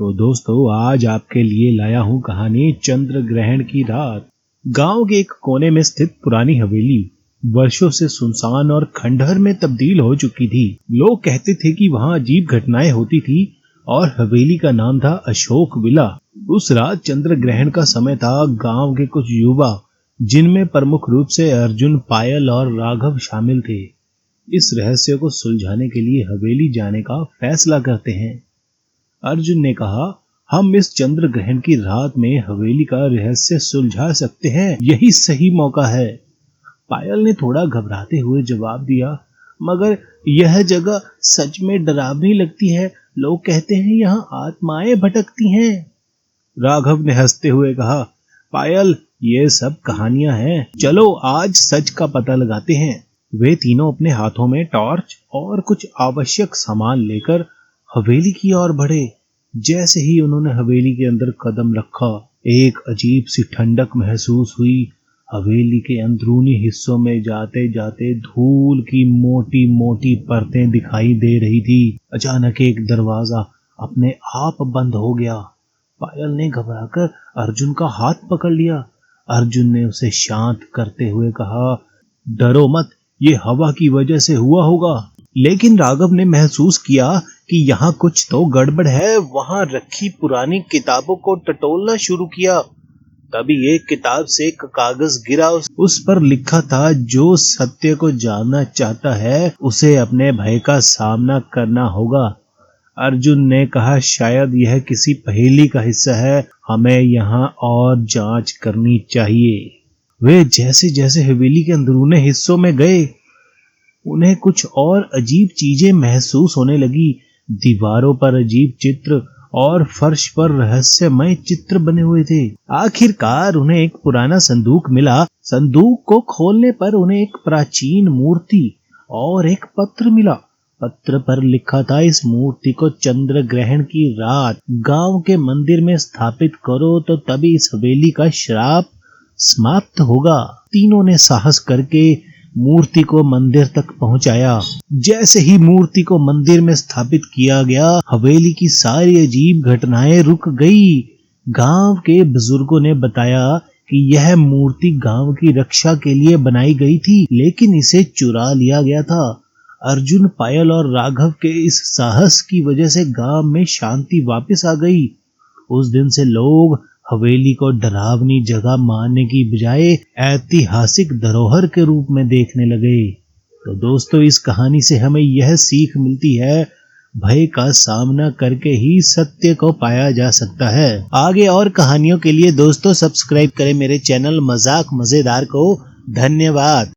तो दोस्तों आज आपके लिए लाया हूँ कहानी चंद्र ग्रहण की रात। गांव के एक कोने में स्थित पुरानी हवेली वर्षों से सुनसान और खंडहर में तब्दील हो चुकी थी। लोग कहते थे कि वहां अजीब घटनाएं होती थी और हवेली का नाम था अशोक विला। उस रात चंद्र ग्रहण का समय था। गांव के कुछ युवा, जिनमें प्रमुख रूप से अर्जुन, पायल और राघव शामिल थे, इस रहस्य को सुलझाने के लिए हवेली जाने का फैसला करते हैं। अर्जुन ने कहा, हम इस चंद्र ग्रहण की रात में हवेली का रहस्य सुलझा सकते हैं, यही सही मौका है। पायल ने थोड़ा घबराते हुए जवाब दिया, मगर यह जगह सच में डरावनी लगती है। लोग कहते हैं यहाँ आत्माएं भटकती हैं। राघव ने हंसते हुए कहा, पायल, ये सब कहानियां हैं, चलो आज सच का पता लगाते हैं। वे तीनों अपने हाथों में टॉर्च और कुछ आवश्यक सामान लेकर हवेली की ओर बढ़े। जैसे ही उन्होंने हवेली के अंदर कदम रखा, एक अजीब सी ठंडक महसूस हुई। हवेली के अंदरूनी हिस्सों में जाते जाते धूल की मोटी मोटी परतें दिखाई दे रही थी। अचानक एक दरवाजा अपने आप बंद हो गया। पायल ने घबराकर अर्जुन का हाथ पकड़ लिया। अर्जुन ने उसे शांत करते हुए कहा, डरो मत, ये हवा की वजह से हुआ होगा। लेकिन राघव ने महसूस किया कि यहाँ कुछ तो गड़बड़ है। वहां रखी पुरानी किताबों को टटोलना शुरू किया। तभी एक किताब से एक कागज गिरा। उस पर लिखा था, जो सत्य को जानना चाहता है उसे अपने भय का सामना करना होगा। अर्जुन ने कहा, शायद यह किसी पहेली का हिस्सा है, हमें यहाँ और जांच करनी चाहिए। वे जैसे जैसे हवेली के अंदरूनी हिस्सों में गए, उन्हें कुछ और अजीब चीजें महसूस होने लगी। दीवारों पर अजीब चित्र और फर्श पर रहस्यमय चित्र बने हुए थे। आखिरकार उन्हें एक पुराना संदूक मिला। संदूक को खोलने पर उन्हें एक प्राचीन मूर्ति और एक पत्र मिला। पत्र पर लिखा था, इस मूर्ति को चंद्र ग्रहण की रात गांव के मंदिर में स्थापित करो तो तभी इस हवेली का श्राप समाप्त होगा। तीनों ने साहस करके मूर्ति को मंदिर तक पहुंचाया। जैसे ही मूर्ति को मंदिर में स्थापित किया गया, हवेली की सारी अजीब घटनाएं रुक गई। गांव के बुजुर्गों ने बताया कि यह मूर्ति गांव की रक्षा के लिए बनाई गई थी, लेकिन इसे चुरा लिया गया था। अर्जुन, पायल और राघव के इस साहस की वजह से गांव में शांति वापस आ गई। उस दिन से लोग हवेली को डरावनी जगह मानने की बजाय ऐतिहासिक धरोहर के रूप में देखने लगे। तो दोस्तों, इस कहानी से हमें यह सीख मिलती है, भय का सामना करके ही सत्य को पाया जा सकता है। आगे और कहानियों के लिए दोस्तों सब्सक्राइब करें मेरे चैनल मजाक मजेदार को। धन्यवाद।